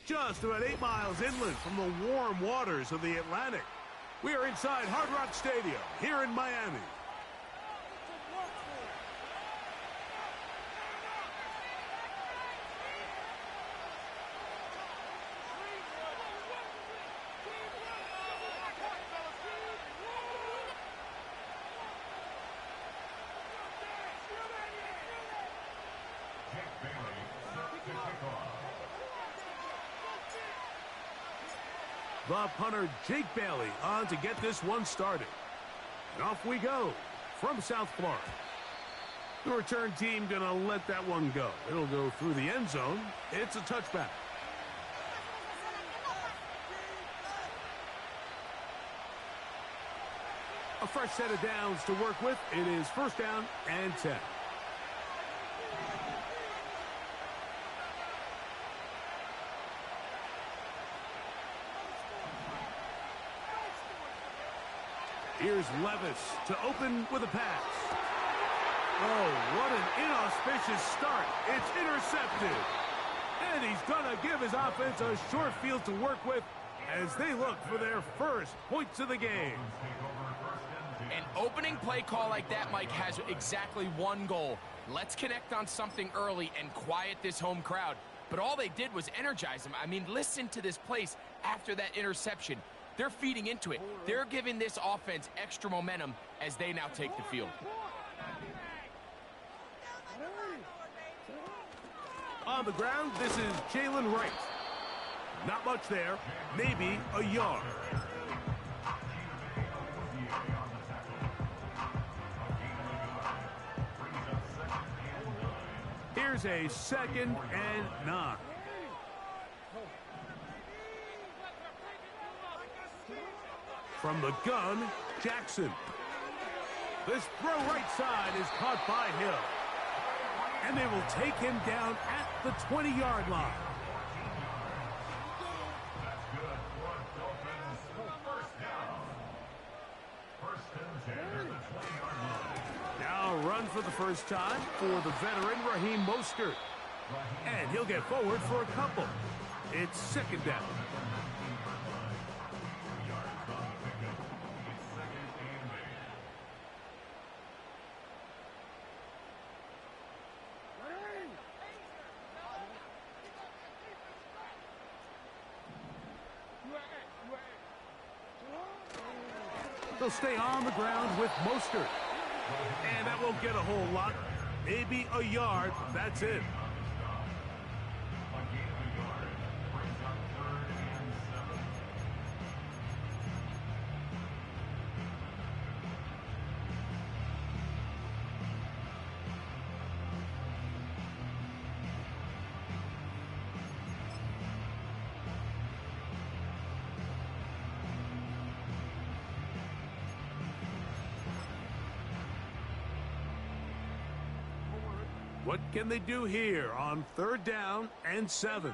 just about 8 miles inland from the warm waters of the Atlantic. We are inside Hard Rock Stadium here in Miami. The punter, Jake Bailey, on to get this one started. And off we go from South Florida. The return team going to let that one go. It'll go through the end zone. It's a touchback. A fresh set of downs to work with. It is first down and 10. Here's Levis to open with a pass. Oh, what an inauspicious start. It's intercepted. And he's going to give his offense a short field to work with as they look for their first points of the game. An opening play call like that, Mike, has exactly one goal. Let's connect on something early and quiet this home crowd. But all they did was energize them. I mean, listen to this place after that interception. They're feeding into it. They're giving this offense extra momentum as they now take the field. On the ground, this is Jalen Wright. Not much there, maybe a yard. Here's a 2nd and 9. From the gun, Jackson. This throw right side is caught by Hill. And they will take him down at the 20-yard line. Now run for the first time for the veteran Raheem Mostert. And he'll get forward for a couple. It's 2nd down. They'll stay on the ground with Mostert. And that won't get a whole lot. Maybe a yard. That's it. What can they do here on 3rd down and 7?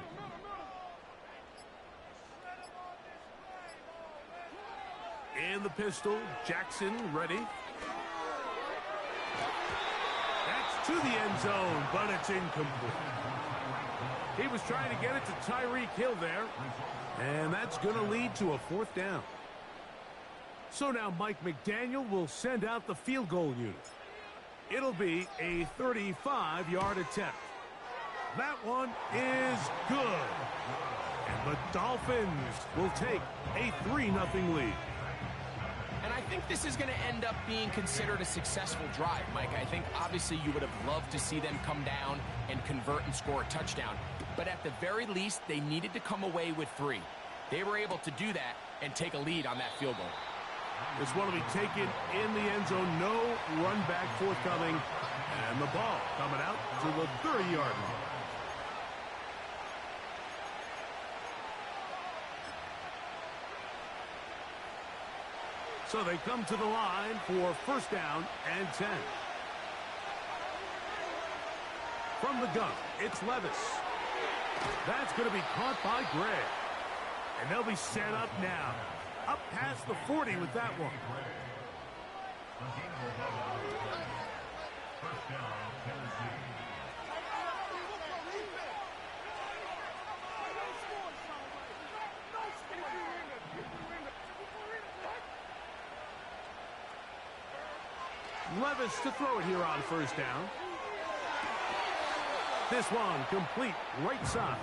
In the pistol, Jackson ready. That's to the end zone, but it's incomplete. He was trying to get it to Tyreek Hill there, and that's going to lead to a 4th down. So now Mike McDaniel will send out the field goal unit. It'll be a 35-yard attempt. That one is good. And the Dolphins will take a 3-0 lead. And I think this is going to end up being considered a successful drive, Mike. I think obviously you would have loved to see them come down and convert and score a touchdown. But at the very least, they needed to come away with 3. They were able to do that and take a lead on that field goal. This one will be taken in the end zone. No run back forthcoming. And the ball coming out to the 30-yard line. So they come to the line for 1st down and 10. From the gun, it's Levis. That's going to be caught by Gray. And they'll be set up now. Up past the 40 with that one. Levis to throw it here on first down. This one complete right side.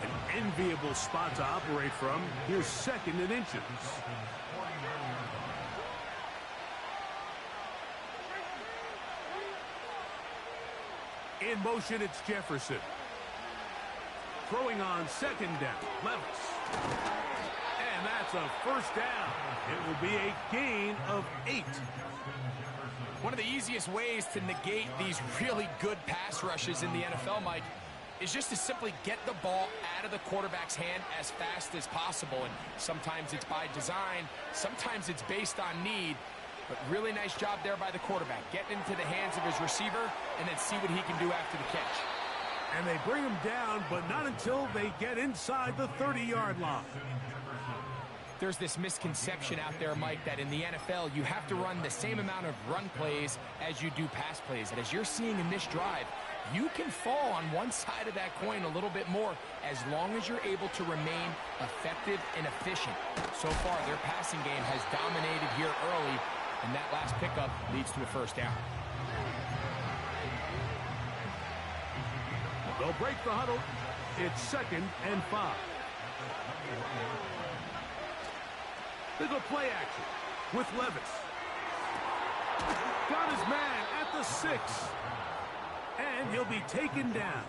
An enviable spot to operate from. Here's second and inches. In motion, it's Jefferson. Throwing on second down, Levis. And that's a first down. It will be a gain of 8. One of the easiest ways to negate these really good pass rushes in the NFL, Mike, is just to simply get the ball out of the quarterback's hand as fast as possible. And sometimes it's by design, sometimes it's based on need. But really nice job there by the quarterback, getting into the hands of his receiver and then see what he can do after the catch. And they bring him down, but not until they get inside the 30-yard line. There's this misconception out there, Mike, that in the NFL you have to run the same amount of run plays as you do pass plays. And as you're seeing in this drive, you can fall on one side of that coin a little bit more as long as you're able to remain effective and efficient. So far, their passing game has dominated here early, and that last pickup leads to a first down. They'll break the huddle. It's 2nd and 5. They go play action with Levis. Got his man at the 6. And he'll be taken down.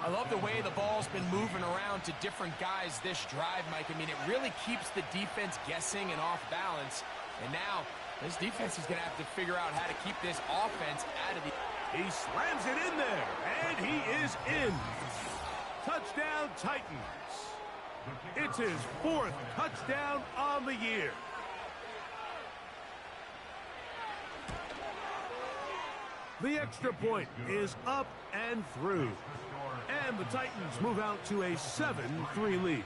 I love the way the ball's been moving around to different guys this drive, Mike. I mean, it really keeps the defense guessing and off balance. And now, this defense is going to have to figure out how to keep this offense out of the... He slams it in there, and he is in. Touchdown, Titans. It's his 4th touchdown on the year. The extra point is up and through. And the Titans move out to a 7-3 lead.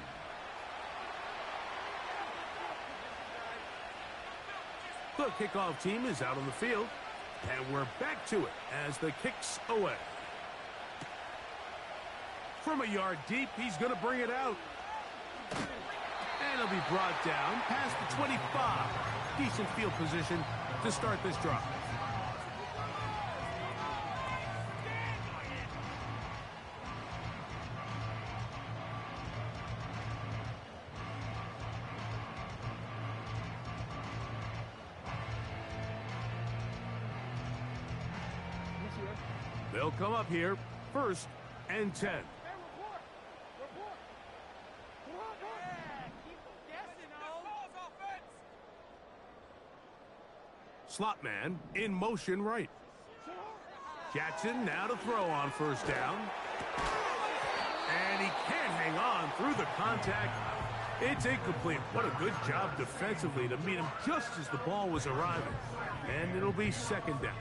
The kickoff team is out on the field. And we're back to it as the kick's away. From a yard deep, he's going to bring it out. And he'll be brought down past the 25. Decent field position to start this drive. They'll come up here, 1st and 10. Slot man in motion right. Jackson now to throw on first down. And he can't hang on through the contact. It's incomplete. What a good job defensively to meet him just as the ball was arriving. And it'll be 2nd down.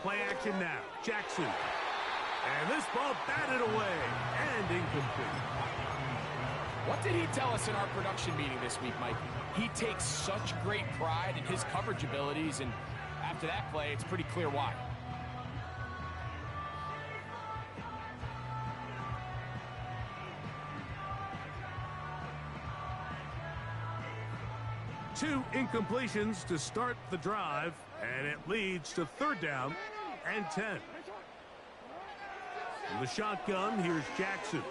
Play action now. Jackson. And this ball batted away and incomplete. What did he tell us in our production meeting this week, Mike? He takes such great pride in his coverage abilities, and after that play, it's pretty clear why. Two incompletions to start the drive, and it leads to 3rd down and 10. In the shotgun, here's Jackson.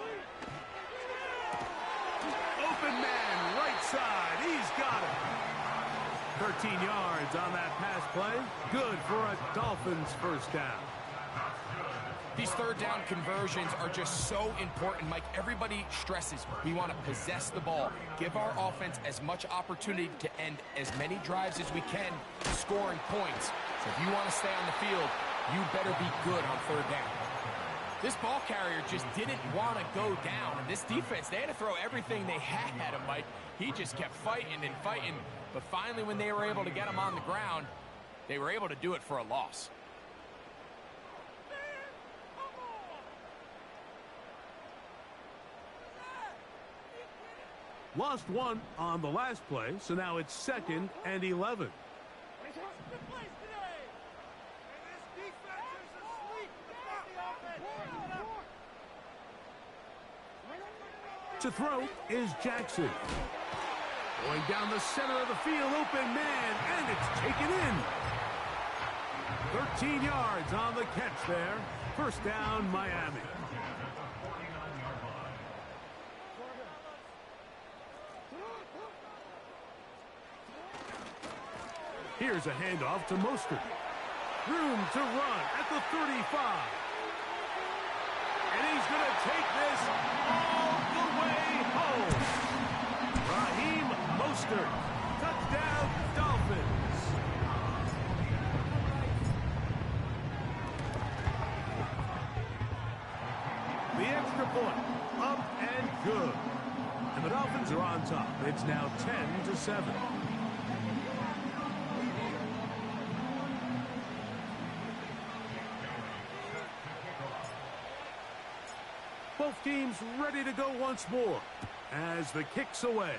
Open man, right side. He's got it. 13 yards on that pass play. Good for a Dolphins first down. These 3rd down conversions are just so important, Mike. Everybody stresses we want to possess the ball, give our offense as much opportunity to end as many drives as we can, scoring points. So if you want to stay on the field, you better be good on 3rd down. This ball carrier just didn't want to go down. And this defense, they had to throw everything they had at him, Mike. He just kept fighting and fighting. But finally, when they were able to get him on the ground, they were able to do it for a loss. Lost one on the last play, so now it's 2nd and 11. To throw is Jackson. Going down the center of the field, open man, and it's taken in. 13 yards on the catch there. First down, Miami. Here's a handoff to Mostert. Room to run at the 35. And he's going to take this all the way home. Raheem Mostert. Touchdown, Dolphins. The extra point. Up and good. And the Dolphins are on top. It's now 10-7. Both teams ready to go once more as the kick's away.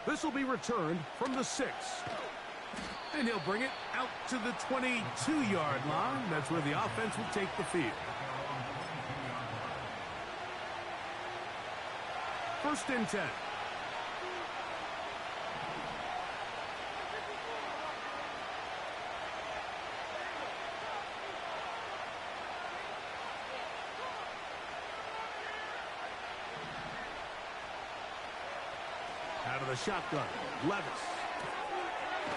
This will be returned from the 6. And he'll bring it out to the 22-yard line. That's where the offense will take the field. First and 10. Out of the shotgun, Levis.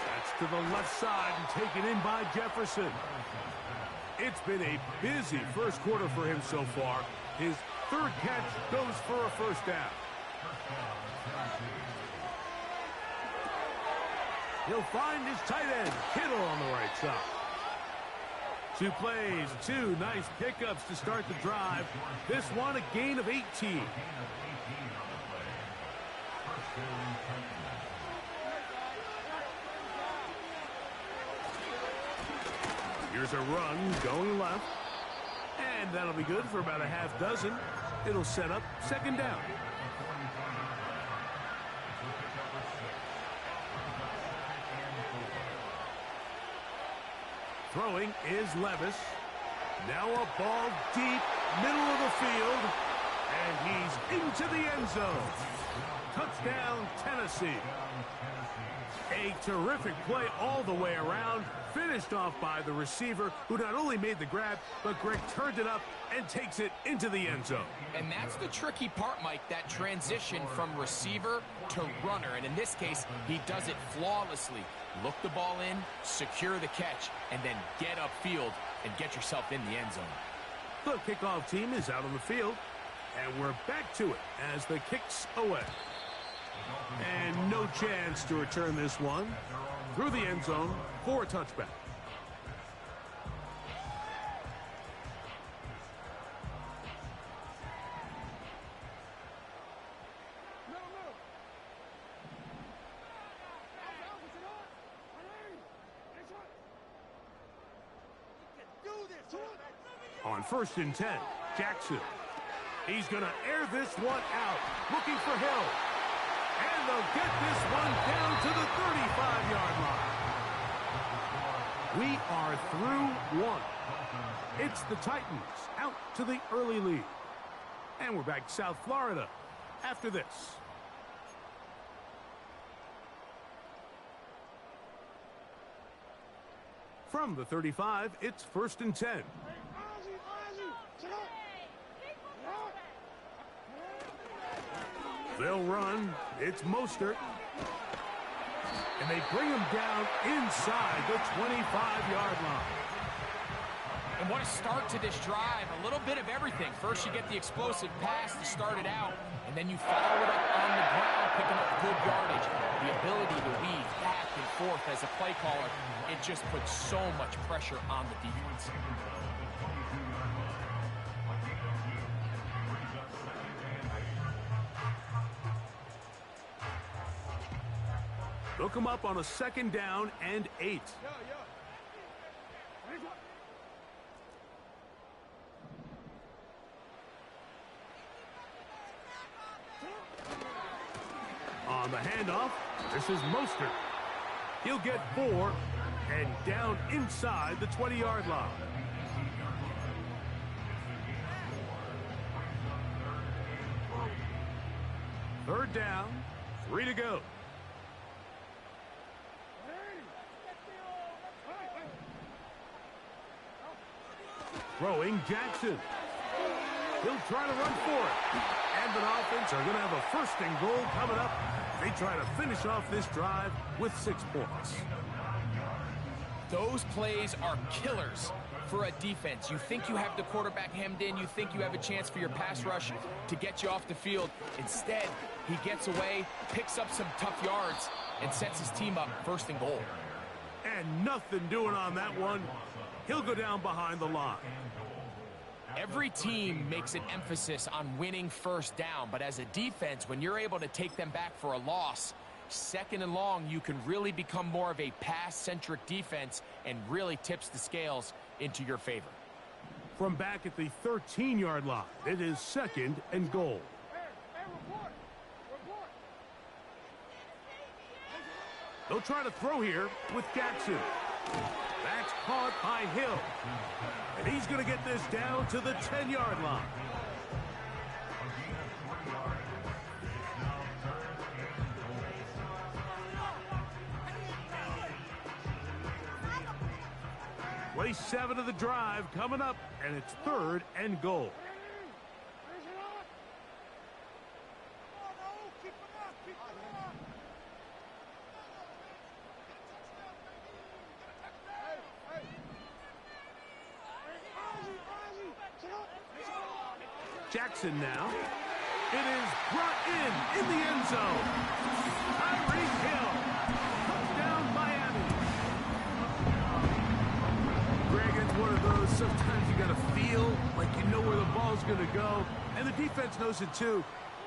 That's to the left side and taken in by Jefferson. It's been a busy first quarter for him so far. His 3rd catch goes for a first down. He'll find his tight end, Kittle, on the right side. 2 plays, 2 nice pickups to start the drive. This one a gain of 18. Here's a run going left. And that'll be good for about a half dozen. It'll set up 2nd down. Throwing is Levis. Now a ball deep, middle of the field. And he's into the end zone. Touchdown, Tennessee. A terrific play all the way around. Finished off by the receiver, who not only made the grab, but Greg turned it up and takes it into the end zone. And that's the tricky part, Mike, that transition from receiver to runner. And in this case, he does it flawlessly. Look the ball in, secure the catch, and then get upfield and get yourself in the end zone. The kickoff team is out on the field, and we're back to it as the kick's away. And no chance to return this one through the end zone for a touchback. On 1st and 10, Jackson. He's going to air this one out, looking for Hill. And they'll get this one down to the 35-yard line. We are through one. It's the Titans out to the early lead. And we're back to South Florida after this. From the 35, it's 1st and 10. They'll run. It's Mostert. And they bring him down inside the 25-yard line. And what a start to this drive. A little bit of everything. First, you get the explosive pass to start it out, and then you follow it up on the ground, picking up good yardage. The ability to weave back and forth as a play caller, it just puts so much pressure on the defense. Look him up on a 2nd down and 8. On the handoff, this is Mostert. He'll get 4 and down inside the 20-yard line. Third down, 3 to go. Throwing Jackson. He'll try to run for it. And the offense are going to have a first and goal coming up. They try to finish off this drive with 6 points. Those plays are killers for a defense. You think you have the quarterback hemmed in. You think you have a chance for your pass rush to get you off the field. Instead, he gets away, picks up some tough yards, and sets his team up first and goal. And nothing doing on that one. He'll go down behind the line. Every team makes an emphasis on winning first down, but as a defense, when you're able to take them back for a loss, second and long, you can really become more of a pass-centric defense and really tips the scales into your favor. From back at the 13-yard line, it is second and goal. They'll try to throw here with Jackson. That's caught by Hill. And he's going to get this down to the 10-yard line. Play 7 of the drive coming up, and it's third and goal. Jackson now. It is brought in the end zone. Tyreek Hill. Touchdown, Miami. Greg, it's one of those, sometimes you got to feel like you know where the ball's going to go. And the defense knows it too.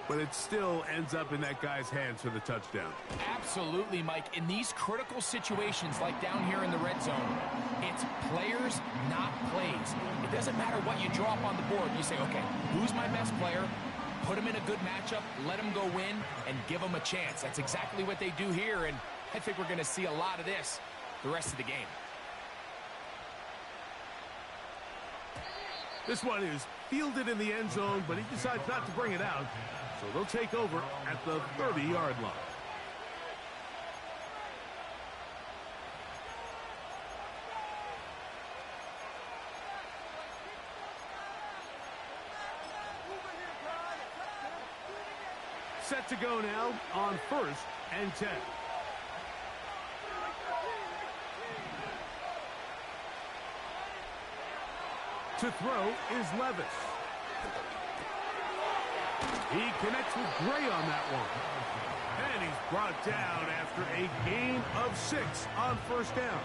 But it still ends up in that guy's hands for the touchdown. Absolutely, Mike. In these critical situations, like down here in the red zone, it's players, not plays. It doesn't matter what you draw up on the board. You say, okay, who's my best player? Put him in a good matchup, let him go win, and give him a chance. That's exactly what they do here, and I think we're going to see a lot of this the rest of the game. This one is fielded in the end zone, but he decides not to bring it out. So they'll take over at the 30-yard line. Set to go now on 1st and 10. To throw is Levis. He connects with Gray on that one. And he's brought down after a gain of 6 on 1st down.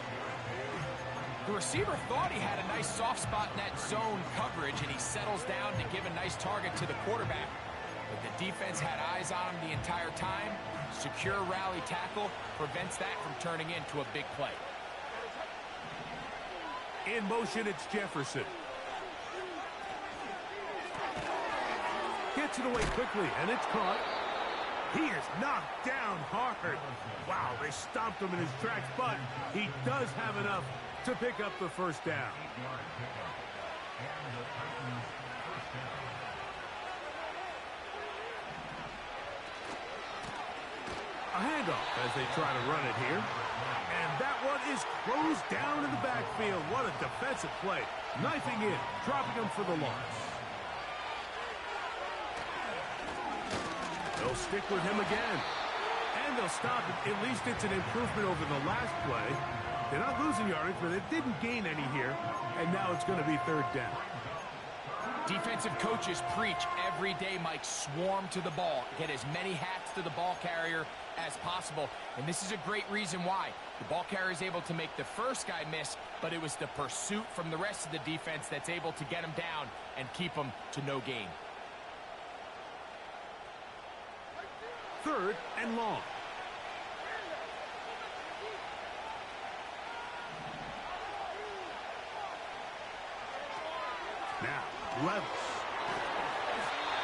The receiver thought he had a nice soft spot in that zone coverage, and he settles down to give a nice target to the quarterback. But the defense had eyes on him the entire time. Secure rally tackle prevents that from turning into a big play. In motion, it's Jefferson. Gets it away quickly, and it's caught. He is knocked down hard. Wow, they stomped him in his tracks, but he does have enough to pick up the 1st down. A handoff as they try to run it here. And that one is closed down in the backfield. What a defensive play. Knifing in, dropping him for the loss. They'll stick with him again. And they'll stop it. At least it's an improvement over the last play. They're not losing yardage, but they didn't gain any here. And now it's going to be 3rd down. Defensive coaches preach every day, Mike, swarm to the ball. Get as many hats to the ball carrier as possible. And this is a great reason why. The ball carrier is able to make the first guy miss, but it was the pursuit from the rest of the defense that's able to get him down and keep him to no gain. 3rd and long. Now, Levis.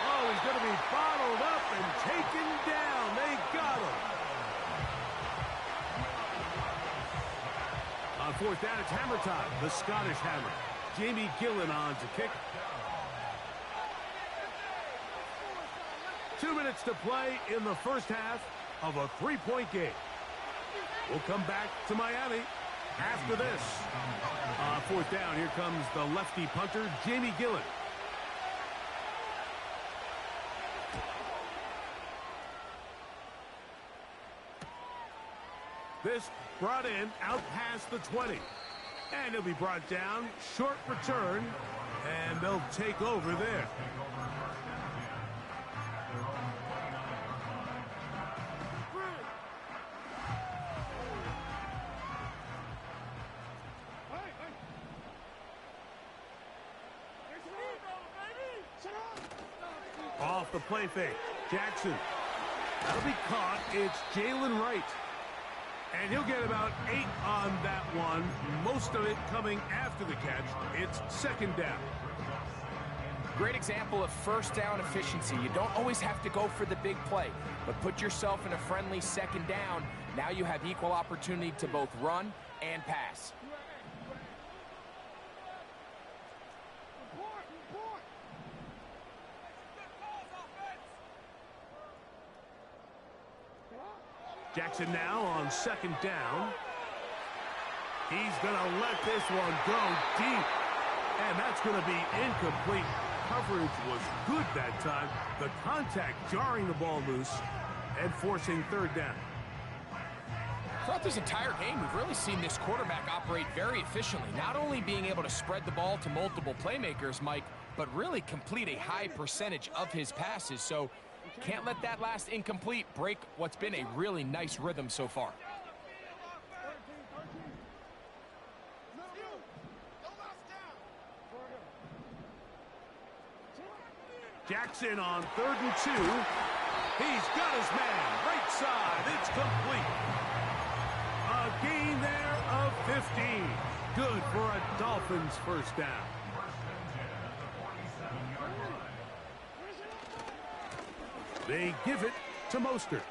Oh, he's going to be bottled up and taken down. They got him. On fourth down, it's hammer time. The Scottish hammer. Jamie Gillen on to kick. 2 minutes to play in the first half of a 3-point game. We'll come back to Miami after this. On fourth down, here comes the lefty punter, Jamie Gillen. This brought in out past the 20. And he'll be brought down, short return, and they'll take over there. Off the play fake, Jackson. That'll be caught. It's Jalen Wright. And he'll get about 8 on that one, most of it coming after the catch. It's second down. Great example of first down efficiency. You don't always have to go for the big play, but put yourself in a friendly second down. Now you have equal opportunity to both run and pass. Jackson now on second down. He's going to let this one go deep. And that's going to be incomplete. Coverage was good that time. The contact jarring the ball loose and forcing third down. Throughout this entire game, we've really seen this quarterback operate very efficiently. Not only being able to spread the ball to multiple playmakers, Mike, but really complete a high percentage of his passes. So can't let that last incomplete break what's been a really nice rhythm so far. Jackson on 3rd and 2. He's got his man. Right side. It's complete. A gain there of 15. Good for a Dolphins first down. They give it to Mostert.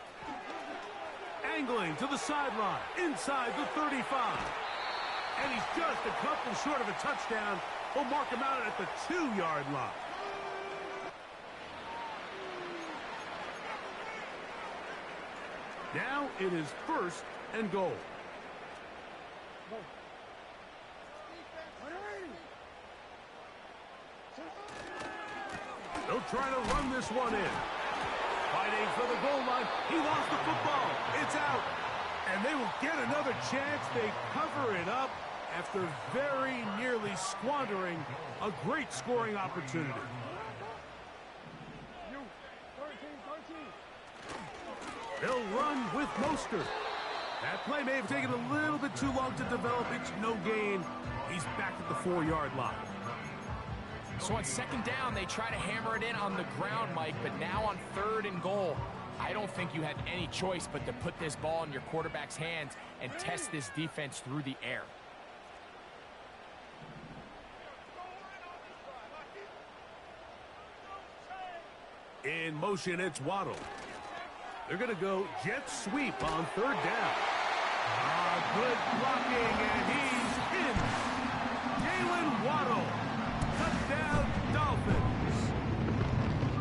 Angling to the sideline, inside the 35. And he's just a couple short of a touchdown. We'll mark him out at the 2-yard line. Now it is 1st and goal. They'll try to run this one in. Fighting for the goal line. He lost the football. It's out. And they will get another chance. They cover it up after very nearly squandering a great scoring opportunity. They'll run with Mostert. That play may have taken a little bit too long to develop. It's no gain. He's back at the 4-yard line. So on second down, they try to hammer it in on the ground, Mike, but now on 3rd and goal, I don't think you have any choice but to put this ball in your quarterback's hands and test this defense through the air. In motion, it's Waddle. They're going to go jet sweep on 3rd down. Good blocking, and he's in. Jalen Waddle. Touchdown, Dolphins.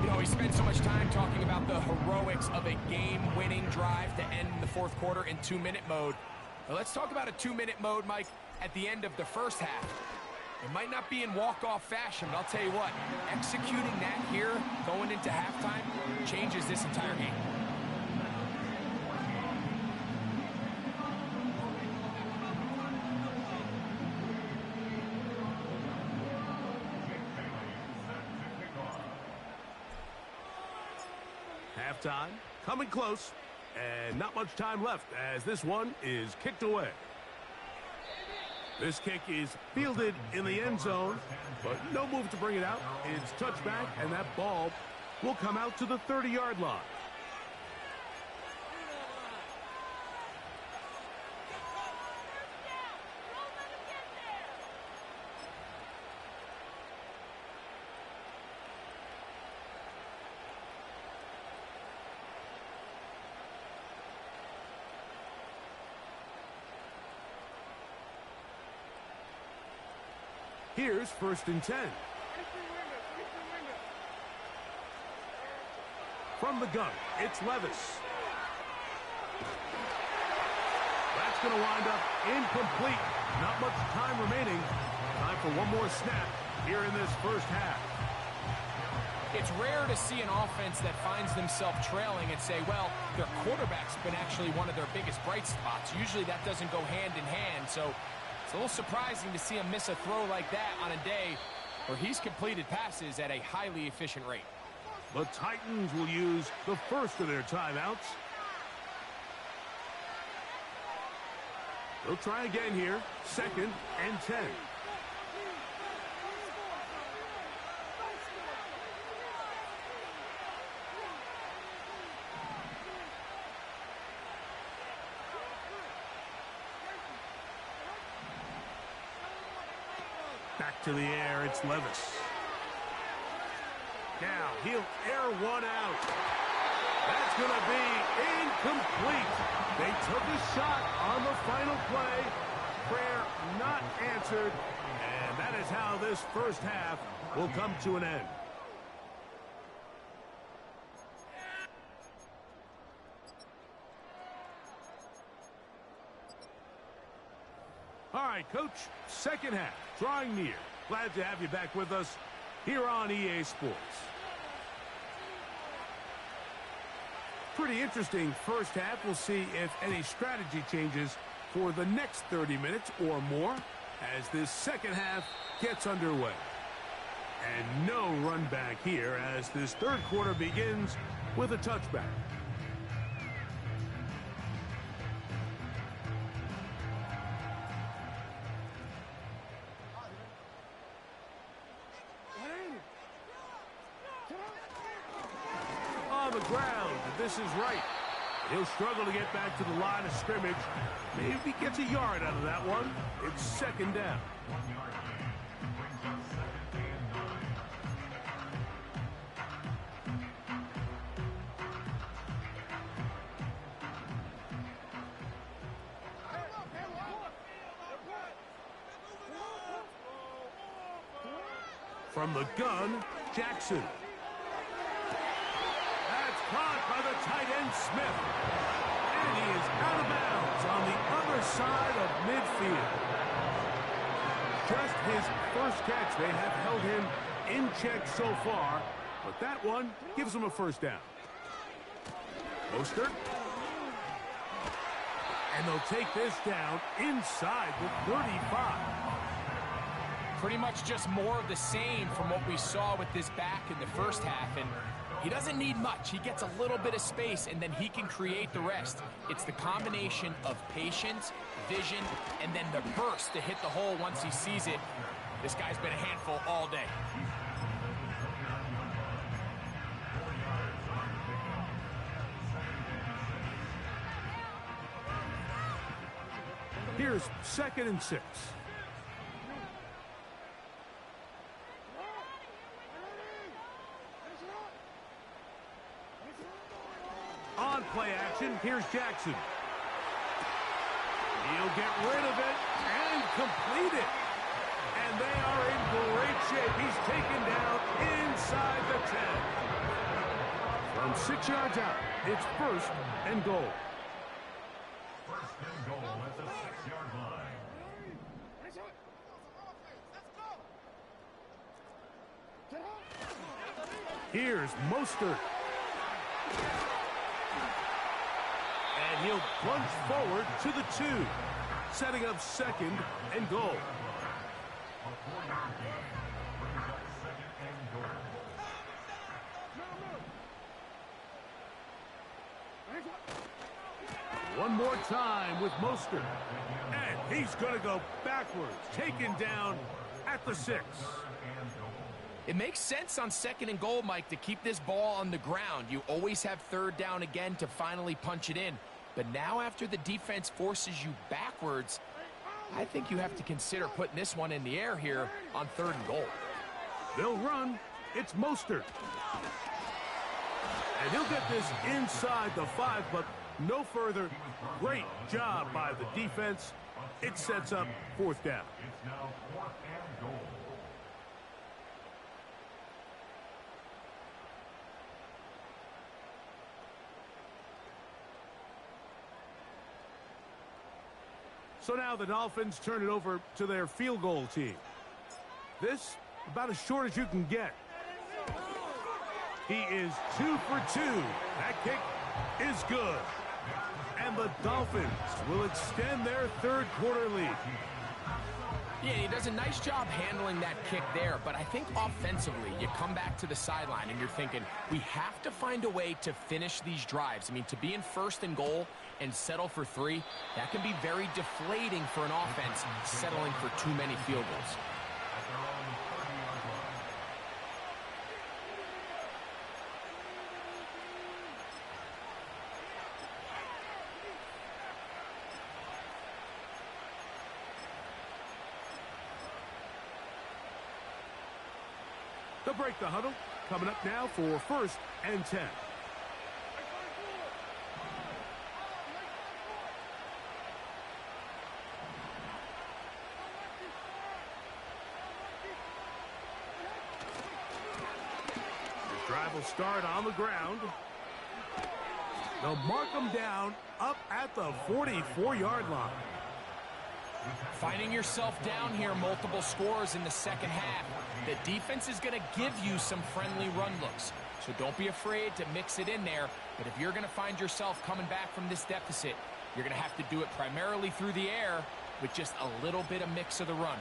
You know, we spent so much time talking about the heroics of a game-winning drive to end the 4th quarter in 2-minute mode. Well, let's talk about a 2-minute mode, Mike, at the end of the first half. It might not be in walk-off fashion, but I'll tell you what, executing that here, going into halftime, changes this entire game. Halftime, coming close, and not much time left as this one is kicked away. This kick is fielded in the end zone, but no move to bring it out. It's touchback, and that ball will come out to the 30-yard line. Here's 1st and 10. From the gun, it's Levis. That's going to wind up incomplete. Not much time remaining. Time for one more snap here in this first half. It's rare to see an offense that finds themselves trailing and say, well, their quarterback's been actually one of their biggest bright spots. Usually that doesn't go hand in hand, so it's a little surprising to see him miss a throw like that on a day where he's completed passes at a highly efficient rate. The Titans will use the first of their timeouts. They'll try again here. 2nd and 10. Back to the air, it's Levis. Now, he'll air one out. That's going to be incomplete. They took a shot on the final play. Prayer not answered. And that is how this first half will come to an end. All right, Coach, second half, drawing near. Glad to have you back with us here on EA Sports. Pretty interesting first half. We'll see if any strategy changes for the next 30 minutes or more as this second half gets underway. And no run back here as this third quarter begins with a touchback. On the ground, this is right. He'll struggle to get back to the line of scrimmage. Maybe he gets a yard out of that one. It's 2nd down. From the gun, Jackson. Caught by the tight end, Smith. And he is out of bounds on the other side of midfield. Just his first catch. They have held him in check so far, but that one gives him a first down. Mostert. And they'll take this down inside the 35. Pretty much just more of the same from what we saw with this back in the first half, and he doesn't need much. He gets a little bit of space, and then he can create the rest. It's the combination of patience, vision, and then the burst to hit the hole once he sees it. This guy's been a handful all day. Here's 2nd and 6. On play action, here's Jackson. He'll get rid of it and complete it. And they are in great shape. He's taken down inside the 10. From 6 yards out, it's 1st and goal. 1st and goal at the 6-yard line. Here's Mostert. And he'll plunge forward to the 2, setting up 2nd and goal. One more time with Mostert. And he's going to go backwards, taken down at the 6. It makes sense on 2nd and goal, Mike, to keep this ball on the ground. You always have 3rd down again to finally punch it in. But now after the defense forces you backwards, I think you have to consider putting this one in the air here on 3rd and goal. They'll run. It's Mostert. And he'll get this inside the 5, but no further. Great job by the defense. It sets up 4th down. It's now 4th and goal. So now the Dolphins turn it over to their field goal team. This, about as short as you can get. He is 2 for 2. That kick is good. And the Dolphins will extend their third quarter lead. Yeah, he does a nice job handling that kick there, but I think offensively, you come back to the sideline and you're thinking, we have to find a way to finish these drives. I mean, to be in first and goal and settle for 3, that can be very deflating for an offense settling for too many field goals. They'll break the huddle. Coming up now for 1st and 10. The drive will start on the ground. They'll mark them down up at the 44-yard line. Finding yourself down here, multiple scores in the second half. The defense is going to give you some friendly run looks, so don't be afraid to mix it in there. But if you're going to find yourself coming back from this deficit, you're going to have to do it primarily through the air with just a little bit of mix of the run.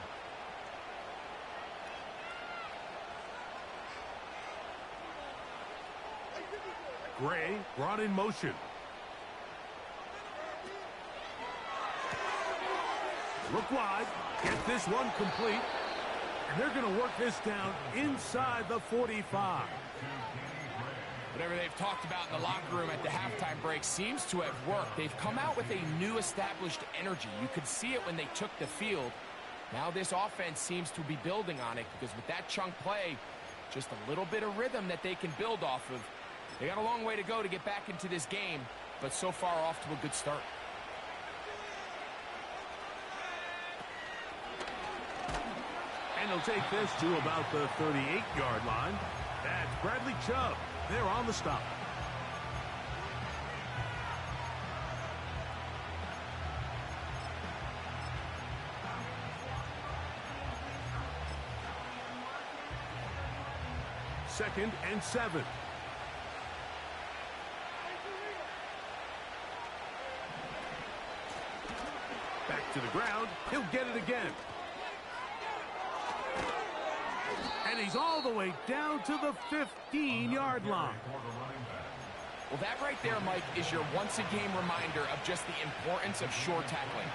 Gray brought in motion. Look wide. Get this one complete. And they're going to work this down inside the 45. Whatever they've talked about in the locker room at the halftime break seems to have worked. They've come out with a new established energy. You could see it when they took the field. Now this offense seems to be building on it because with that chunk play, just a little bit of rhythm that they can build off of. They got a long way to go to get back into this game, but so far off to a good start. And they'll take this to about the 38-yard line. That's Bradley Chubb. They're on the stop. Second and 7. Back to the ground. He'll get it again. And he's all the way down to the 15-yard line. Well, that right there, Mike, is your once-a-game reminder of just the importance of short tackling.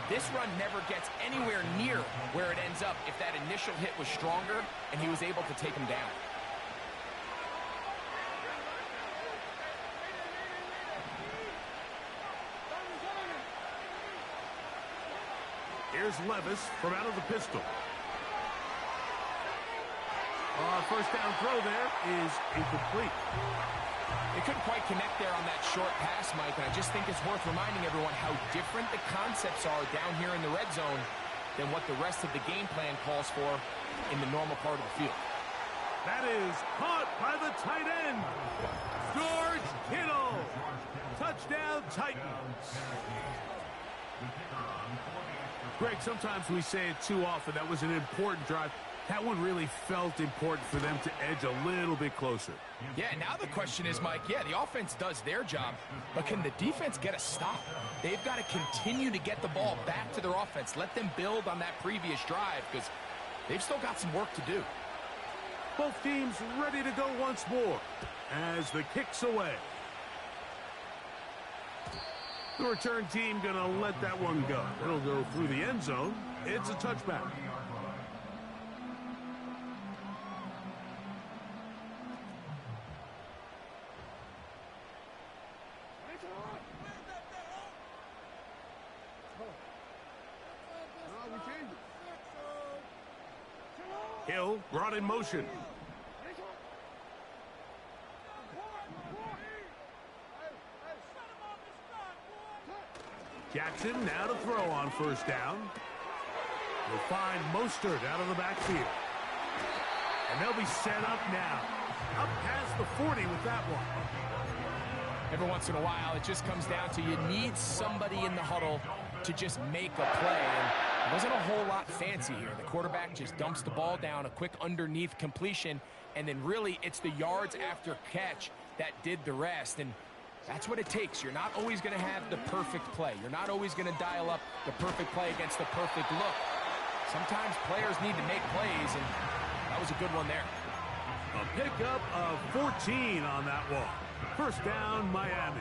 This run never gets anywhere near where it ends up if that initial hit was stronger and he was able to take him down. Here's Levis from out of the pistol. First down throw there is incomplete. They couldn't quite connect there on that short pass, Mike, and I just think it's worth reminding everyone how different the concepts are down here in the red zone than what the rest of the game plan calls for in the normal part of the field. That is caught by the tight end, George Kittle. Touchdown, Titans. Greg, sometimes we say it too often. That was an important drive. That one really felt important for them to edge a little bit closer. Yeah, now the question is, Mike, yeah, the offense does their job, but can the defense get a stop? They've got to continue to get the ball back to their offense. Let them build on that previous drive because they've still got some work to do. Both teams ready to go once more as the kick's away. The return team going to let that one go. It'll go through the end zone. It's a touchback. Hill brought in motion. Jackson now to throw on first down. We'll find Mostert out of the backfield. And they'll be set up now. Up past the 40 with that one. Every once in a while, it just comes down to you need somebody in the huddle to just make a play. And it wasn't a whole lot fancy here. The quarterback just dumps the ball down, a quick underneath completion, and then really it's the yards after catch that did the rest. And that's what it takes. You're not always going to have the perfect play. You're not always going to dial up the perfect play against the perfect look. Sometimes players need to make plays, and that was a good one there. A pickup of 14 on that walk. First down, Miami.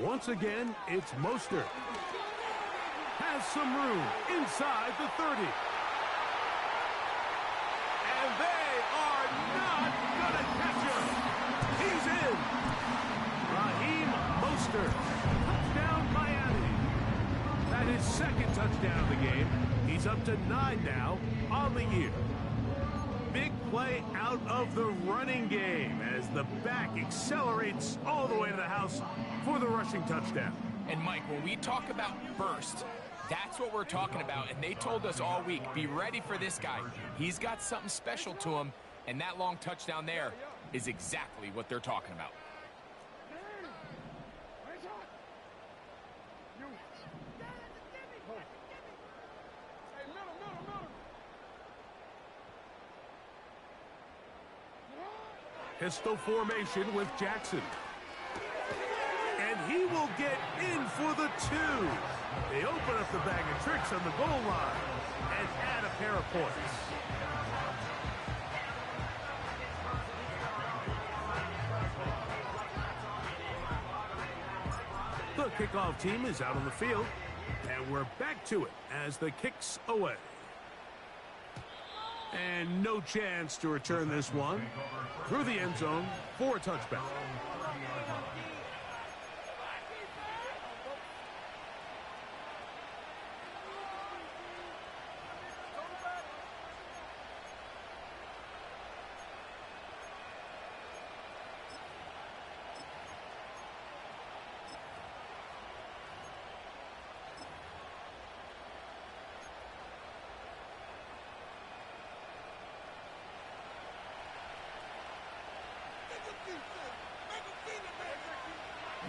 Once again, it's Mostert. Has some room inside the 30. And they are not going to catch him. He's in. Raheem Mostert. Touchdown, Miami. That is second touchdown of the game. He's up to 9 now on the year. Big play out of the running game as the back accelerates all the way to the house for the rushing touchdown. And Mike, when we talk about burst, that's what we're talking about. And they told us all week, be ready for this guy. He's got something special to him, and that long touchdown there is exactly what they're talking about. Pistol formation with Jackson. And he will get in for the 2. They open up the bag of tricks on the goal line and add a pair of points. The kickoff team is out on the field, and we're back to it as the kick's away. And no chance to return this one through the end zone for a touchback.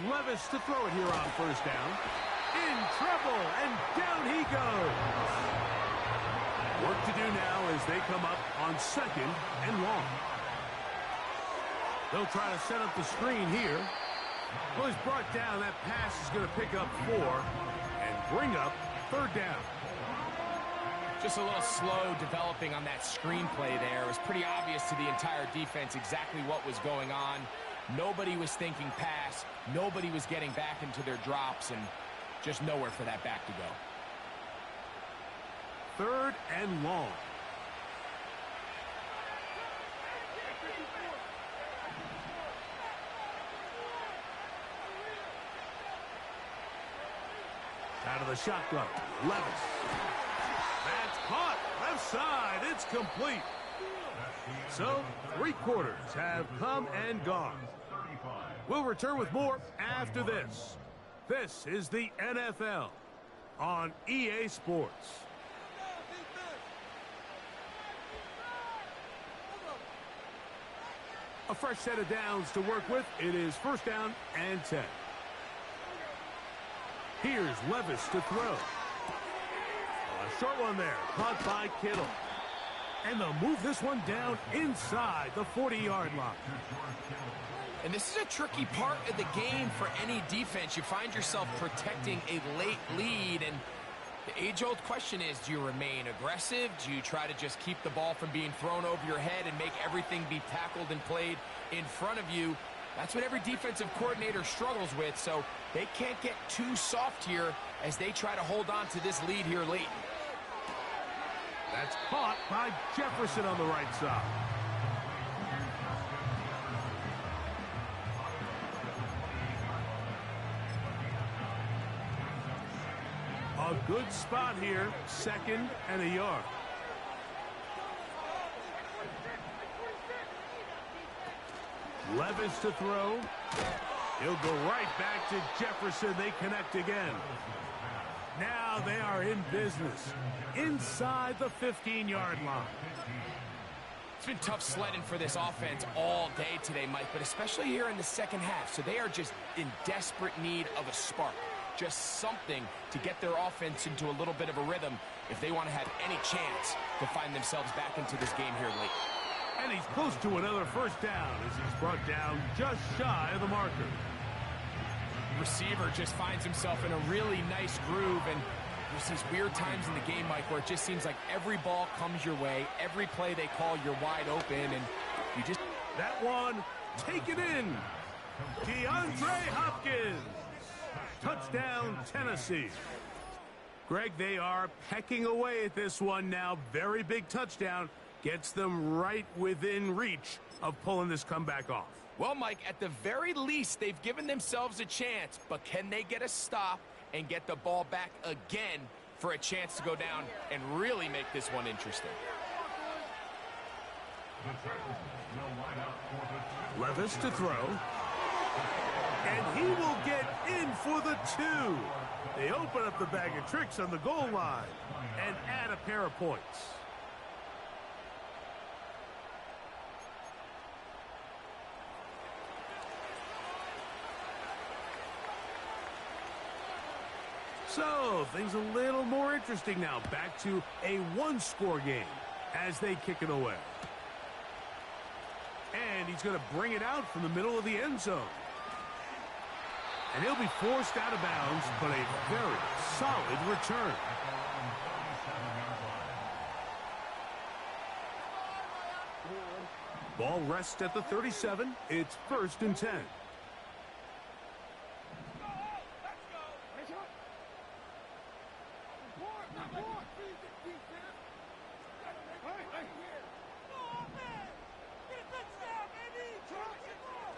Levis to throw it here on first down. In trouble, and down he goes. Work to do now as they come up on 2nd and long. They'll try to set up the screen here. Well, he's brought down. That pass is going to pick up 4 and bring up 3rd down. Just a little slow developing on that screenplay there. It was pretty obvious to the entire defense exactly what was going on. Nobody was thinking pass. Nobody was getting back into their drops, and just nowhere for that back to go. 3rd and long. Out of the shotgun, Levis. That's caught, left side, it's complete. So, 3 quarters have come and gone. We'll return with more after this. This is the NFL on EA Sports. A fresh set of downs to work with. It is 1st down and 10. Here's Levis to throw. A short one there, caught by Kittle. And they'll move this one down inside the 40-yard line. And this is a tricky part of the game for any defense. You find yourself protecting a late lead, and the age-old question is, do you remain aggressive? Do you try to just keep the ball from being thrown over your head and make everything be tackled and played in front of you? That's what every defensive coordinator struggles with, so they can't get too soft here as they try to hold on to this lead here late. That's caught by Jefferson on the right side. A good spot here, 2nd and a yard. Levis to throw. He'll go right back to Jefferson. They connect again. Now they are in business inside the 15-yard line. It's been tough sledding for this offense all day today, Mike, but especially here in the second half. So they are just in desperate need of a spark, just something to get their offense into a little bit of a rhythm if they want to have any chance to find themselves back into this game here late. And he's close to another first down as he's brought down just shy of the marker. Receiver just finds himself in a really nice groove, and there's these weird times in the game, Mike, where it just seems like every ball comes your way, every play they call, you're wide open, and you just... That one, take it in. DeAndre Hopkins. Touchdown, Tennessee. Greg, they are pecking away at this one now. Very big touchdown. Gets them right within reach of pulling this comeback off. Well, Mike, at the very least, they've given themselves a chance, but can they get a stop and get the ball back again for a chance to go down and really make this one interesting? Levis to throw. And he will get in for the 2. They open up the bag of tricks on the goal line and add a pair of points. So, things a little more interesting now. Back to a one-score game as they kick it away. And he's going to bring it out from the middle of the end zone. And he'll be forced out of bounds, but a very solid return. Ball rests at the 37. It's 1st and 10.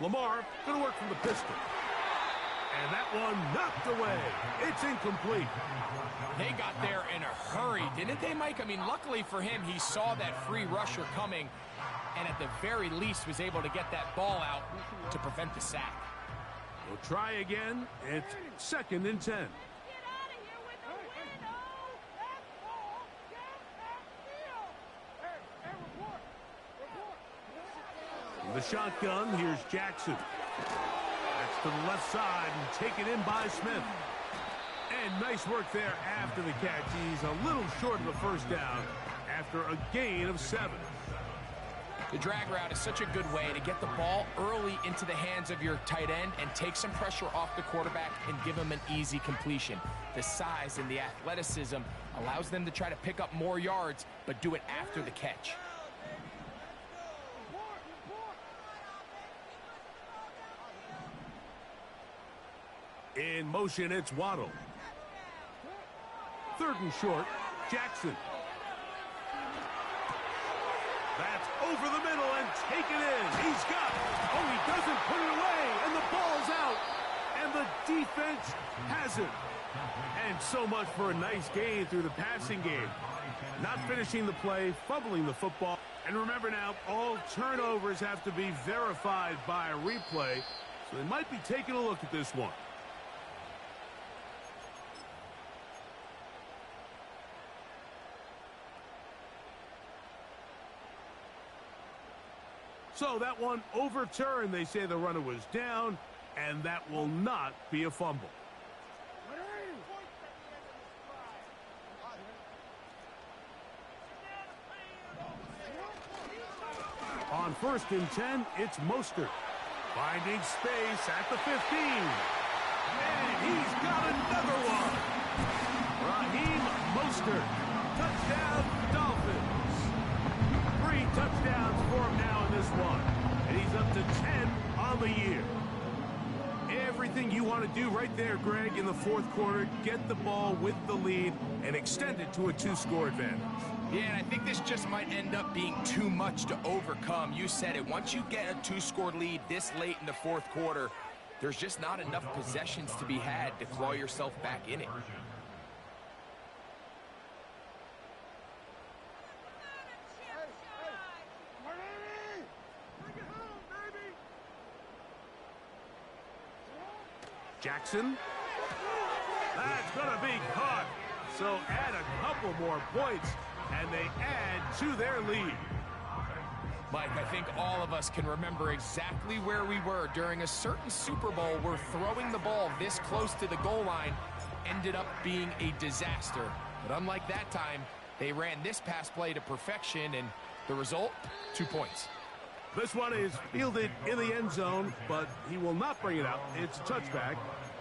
Lamar going to work from the pistol. And that one knocked away. It's incomplete. They got there in a hurry, didn't they, Mike? I mean, luckily for him, he saw that free rusher coming and at the very least was able to get that ball out to prevent the sack. We'll try again. It's 2nd and 10. The shotgun, here's Jackson. That's to the left side and taken in by Smith. And nice work there after the catch. He's a little short of the first down after a gain of 7. The drag route is such a good way to get the ball early into the hands of your tight end and take some pressure off the quarterback and give him an easy completion. The size and the athleticism allows them to try to pick up more yards, but do it after the catch. In motion, it's Waddle. 3rd and short, Jackson. That's over the middle and taken in. He's got it. Oh, he doesn't put it away, and the ball's out. And the defense has it. And so much for a nice gain through the passing game. Not finishing the play, fumbling the football. And remember now, all turnovers have to be verified by a replay, so they might be taking a look at this one. So that one overturned. They say the runner was down, and that will not be a fumble. On 1st and 10, it's Mostert. Finding space at the 15. And he's got another one. Raheem Mostert. Touchdown, Dolphins. 3 touchdowns for him now in this one. And he's up to 10 on the year. Everything you want to do right there, Greg, in the 4th quarter. Get the ball with the lead and extend it to a 2-score advantage. Yeah, and I think this just might end up being too much to overcome. You said it. Once you get a 2-score lead this late in the 4th quarter, there's just not enough possessions to be had to claw yourself back in it. Jackson. That's going to be caught. So add a couple more points, and they add to their lead. Mike, I think all of us can remember exactly where we were during a certain Super Bowl where throwing the ball this close to the goal line ended up being a disaster. But unlike that time, they ran this pass play to perfection, and the result, 2 points. This one is fielded in the end zone, but he will not bring it out. It's a touchback,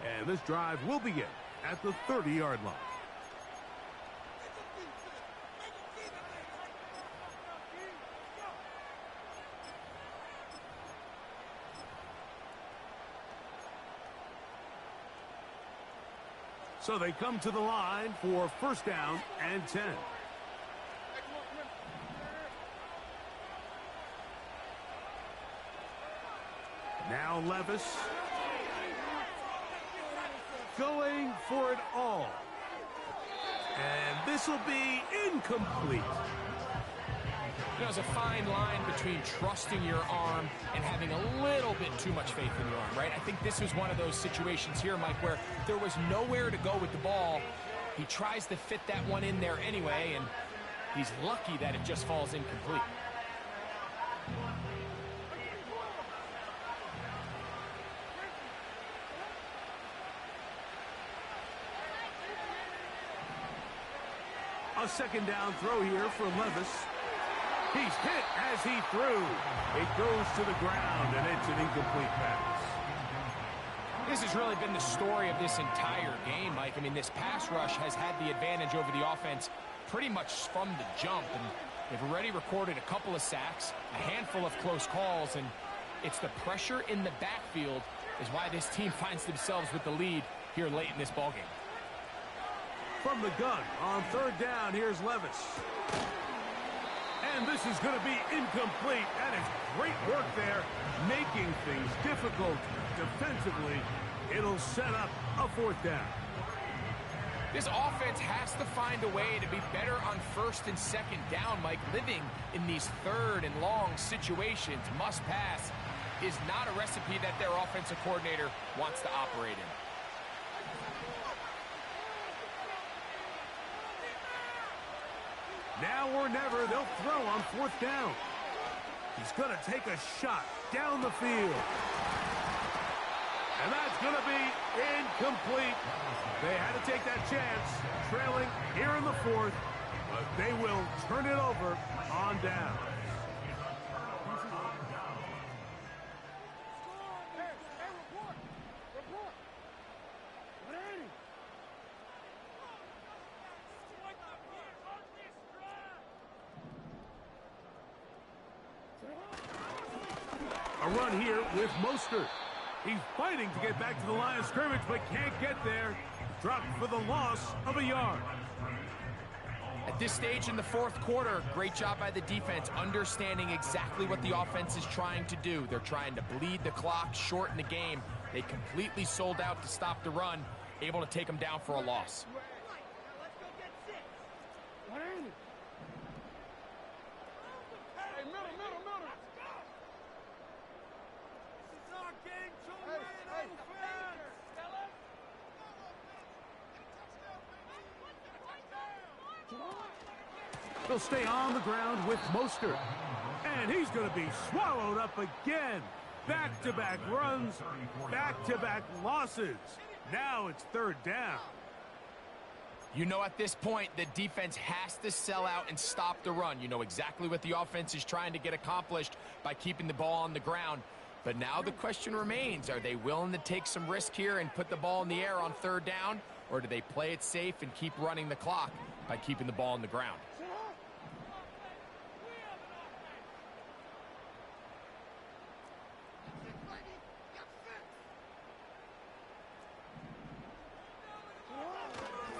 and this drive will begin at the 30-yard line. So they come to the line for first down and 10. Now Levis going for it all. And this will be incomplete. There's a fine line between trusting your arm and having a little bit too much faith in your arm, right? I think this was one of those situations here, Mike, where there was nowhere to go with the ball. He tries to fit that one in there anyway, and he's lucky that it just falls incomplete. A second down throw here for Levis. He's hit as he threw. It goes to the ground, and it's an incomplete pass. This has really been the story of this entire game, Mike. I mean, this pass rush has had the advantage over the offense pretty much from the jump, and they've already recorded a couple of sacks, a handful of close calls, and it's the pressure in the backfield is why this team finds themselves with the lead here late in this ballgame. From the gun on third down, here's Levis. And this is going to be incomplete. That is great work there, making things difficult defensively. It'll set up a fourth down. This offense has to find a way to be better on first and second down, Mike. Living in these third and long situations, must pass, is not a recipe that their offensive coordinator wants to operate in. Now or never, they'll throw on fourth down. He's going to take a shot down the field. And that's going to be incomplete. They had to take that chance, trailing here in the fourth, but they will turn it over on down. A run here with Mostert. He's fighting to get back to the line of scrimmage, but can't get there. Dropped for the loss of a yard. At this stage in the fourth quarter, great job by the defense, understanding exactly what the offense is trying to do. They're trying to bleed the clock, shorten the game. They completely sold out to stop the run, able to take them down for a loss. They'll stay on the ground with Mostert. And he's going to be swallowed up again. Back-to-back runs, back-to-back losses. Now it's third down. You know, at this point, the defense has to sell out and stop the run. You know exactly what the offense is trying to get accomplished by keeping the ball on the ground. But now the question remains, are they willing to take some risk here and put the ball in the air on third down? Or do they play it safe and keep running the clock by keeping the ball on the ground?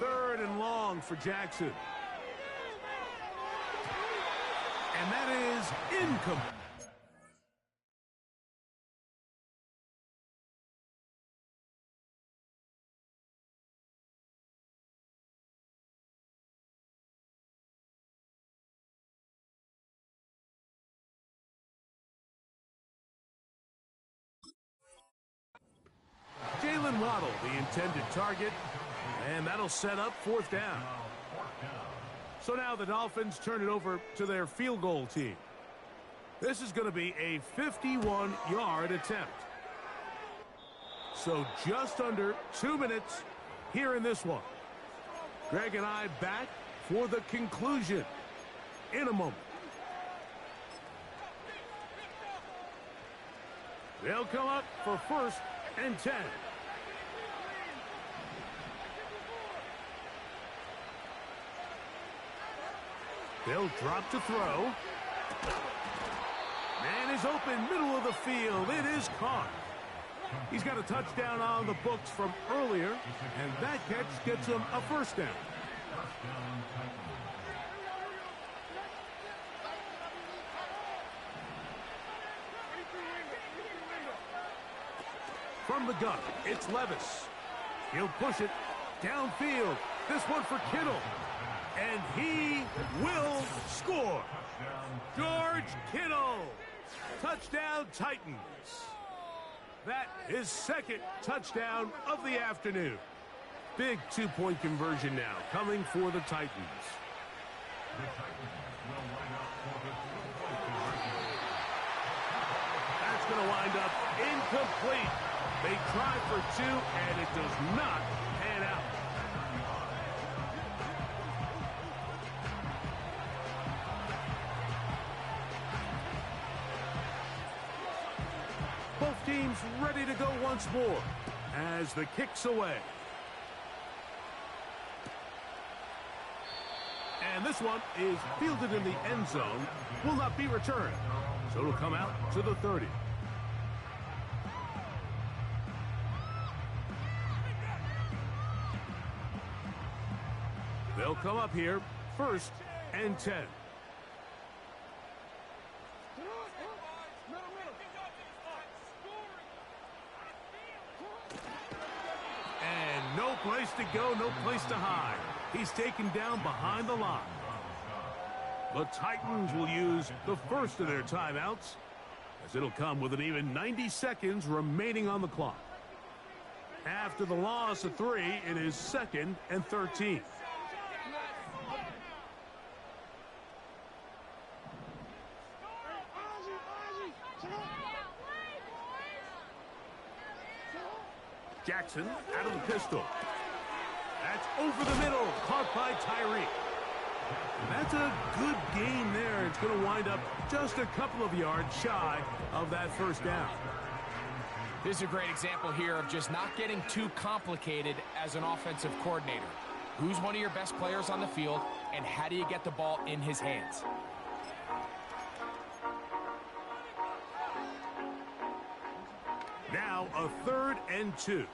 Third and long for Jackson. And that is incomplete. Jalen Waddle, the intended target. And that'll set up fourth down. So now the Dolphins turn it over to their field goal team. This is going to be a 51-yard attempt. So just under 2 minutes here in this one. Greg and I back for the conclusion in a moment. They'll come up for 1st and 10. They'll drop to throw. Man is open, middle of the field. It is caught. He's got a touchdown on the books from earlier, and that catch gets him a first down. From the gun, it's Levis. He'll push it downfield. This one for Kittle. And he will score. George Kittle. Touchdown, Titans. That is 2nd touchdown of the afternoon. Big 2-point conversion now coming for the Titans. That's going to wind up incomplete. They try for 2, and it does not pan out. Both teams ready to go once more as the kick's away. And this one is fielded in the end zone, will not be returned. So it'll come out to the 30. They'll come up here, 1st and 10. And no place to go, no place to hide. He's taken down behind the line. The Titans will use the first of their timeouts, as it'll come with an even 90 seconds remaining on the clock. After the loss of 3, it is 2nd and 13. Jackson out of the pistol. That's over the middle, caught by Tyreek. That's a good gain there. It's going to wind up just a couple of yards shy of that first down. This is a great example here of just not getting too complicated as an offensive coordinator. Who's one of your best players on the field, and how do you get the ball in his hands? Now a 3rd and 2.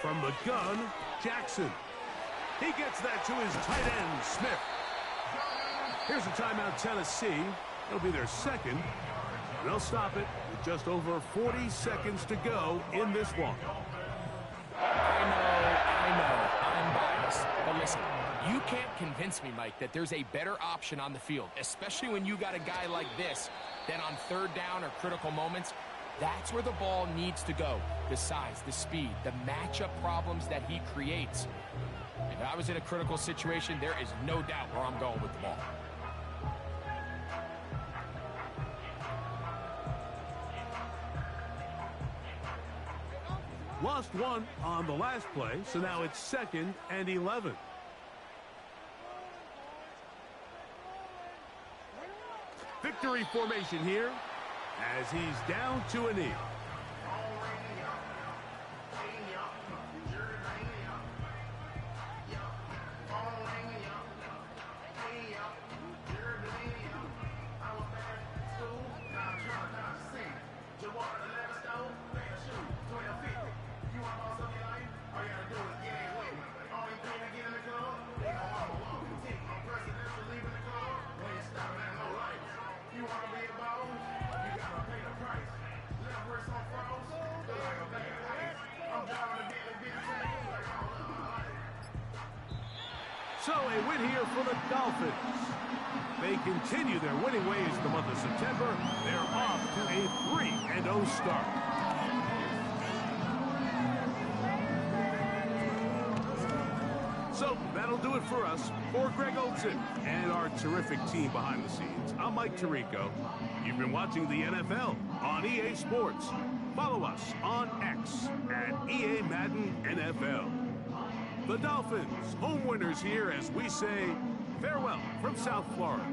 From the gun, Jackson. He gets that to his tight end, Smith. Here's a timeout, Tennessee. It'll be their 2nd. They'll stop it with just over 40 seconds to go in this one. I know, I'm biased. But listen, you can't convince me, Mike, that there's a better option on the field, especially when you got a guy like this, than on 3rd down or critical moments. That's where the ball needs to go. The size, the speed, the matchup problems that he creates. If I was in a critical situation, there is no doubt where I'm going with the ball. Lost 1 on the last play, so now it's 2nd and 11. Victory formation here as he's down to a knee. So a win here for the Dolphins. They continue their winning ways the month of September. They're off to a 3-0 start. So that'll do it for us. For Greg Olson and our terrific team behind the scenes, I'm Mike Tirico. You've been watching the NFL on EA Sports. Follow us on X at EA Madden NFL. The Dolphins, home winners here as we say farewell from South Florida.